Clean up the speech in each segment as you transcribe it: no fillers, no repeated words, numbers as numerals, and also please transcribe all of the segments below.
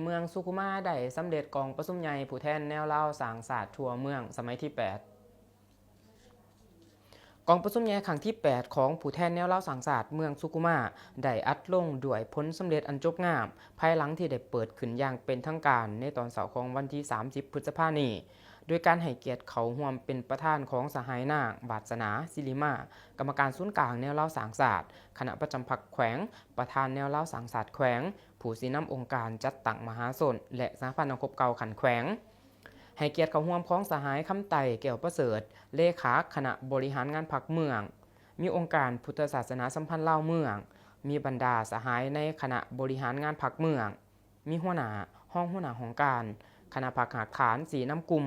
เมืองสุขุมาได้สำเร็จกองประชุมใหญ่ผู้แทนแนวเล่าสร้างศาสตร์ทั่วเมืองสมัยที่ 8กองประชุมใหญ่ครั้งที่ 8 ของผู้แทนแนวเล่าสร้างศาสตร์เมืองสุขุมาได้อัดลงด้วยผลสำเร็จอันจบงามภายหลังที่ได้เปิดขึ้นอย่างเป็นทางการในตอนเสาร์ของวันที่ 30 พฤษภาคมนี้โดยการให้เกียรติเขาร่วมเป็นประธานของสหายนางบาสนาศิริมากรรมการศูนย์กลางแนวเล่าสร้างศาสตร์คณะประจำพรรคแขวงประธานแนวเล่าสร้างศาสตร์แขวงผู้สีน้ำองค์การจัดตั้งมหาชนและสหพันธ์นักรบเก่าขันแขวงให้เกียรติเขาร่วมของสหายคำไต่แก้วประเสริฐเลขาคณะบริหารงานพรรคเมืองมีองค์การพุทธศาสนาสัมพันธ์ลาวเมืองมีบรรดาสหายในคณะบริหารงานพรรคเมืองมีหัวหน้าห้องหัวหน้าของการคณะพรรคหักขานสีน้ำกลุ่ม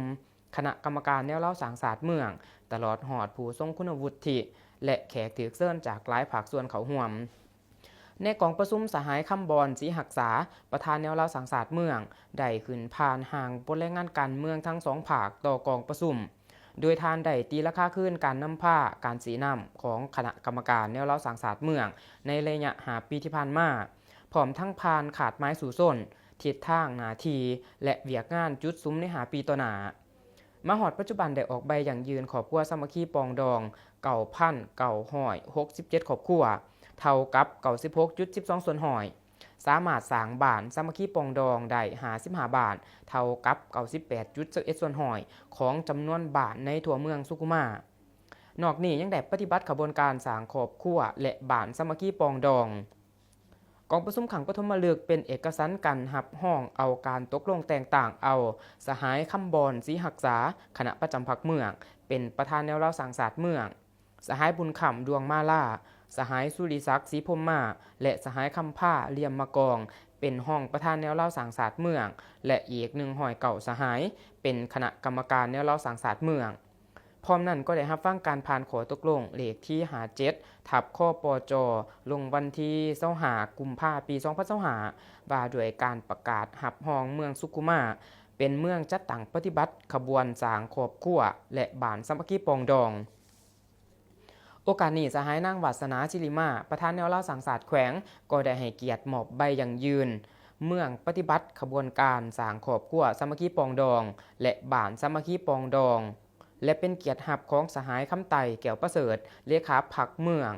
คณะกรรมการแนวเล่าสร้างศาสตร์เมืองตลอดหอดผู้ทรงคุณวุฒิและแขกถือเชิญจากหลายภาคส่วนเขาร่วมในกองประชุมสหายคำบอนศรีหักษาประธานแนวเล่าสร้างศาสตร์เมืองได้ขึ้นผ่านห่างบนแรงงานการเมืองทั้งสองภาคต่อกองประชุมโดยทานได้ตีราคาขึ้นการนำผ้าการสีน้ำของคณะกรรมการแนวเล่าสร้างศาสตร์เมืองในระยะ5 ปีที่ผ่านมาพร้อมทั้งผ่านขาดไม้สู่ส้นทิศทางหน้าที่และเวียกงานจุดซุ้มใน5 ปีต่อหน้ามาหอดปัจจุบันได้ออกใบอย่างยืนขอบครัวสามัคคีปองดอง9,967 ขอบครัวเท่ากับ 96.12 ส่วนหอยสามารถสร้างบ้านสามัคคีปองดองได้55 บ้านเท่ากับ 98.11 ส่วนหอยของจำนวนบ้านในทั่วเมืองสุขุมานอกนี้ยังได้ปฏิบัติขบวนการสร้างครอบครัวและบ้านสามัคคีปองดองกองประชุมขังปฐมฤกษ์เป็นเอกสารกันหับห้องเอาการตกลงแต่งต่างเอาสหายคำบอนศรีหักษาคณะประจำพรรคเมืองเป็นประธานแนวเล่าสร้างศาสตร์เมืองสหายบุญขำดวงมาล่าสหายสุริศักดิ์ศรีพรหมมาและสหายคำผ้าเลียมมะกองเป็นห้องประธานแนวเล่าสร้างศาสตร์เมืองและอีก109 สหายเป็นคณะกรรมการแนวเล่าสร้างศาสตร์เมืองพร้อมนั้นก็ได้รับฟังการผ่านขอตกลงเลขที่57ทับข้อปจลงวันที่25 กุมภาพันธ์ ปี 2025ว่าด้วยการประกาศหับห้องเมืองสุขุมาเป็นเมืองจัดตั้งปฏิบัติขบวนสร้างครอบครัวและบ้านสามัคคีปองดองโอกาสนี้สหายนางวาสนาศิริมาประธานแนวเล่าสร้างศาสตร์แขวงก็ได้ให้เกียรติมอบใบอย่างยืนเมืองปฏิบัติขบวนการสร้างครอบครัวสามัคคีปองดองและบ้านสามัคคีปองดองและเป็นเกียรติหับของสหายคำไต่แก้วประเสริฐเลขาพรรคเมือง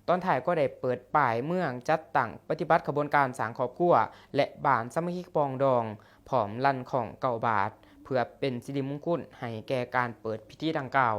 ตอนถ่ายก็ได้เปิดป้ายเมืองจัดตั้งปฏิบัติขบวนการสร้างครอบครัวและบ้านสามัคคีปองดองพร้อมลั่นของ9 บาทเพื่อเป็นสิริมงคลให้แก่การเปิดพิธีดังกล่าว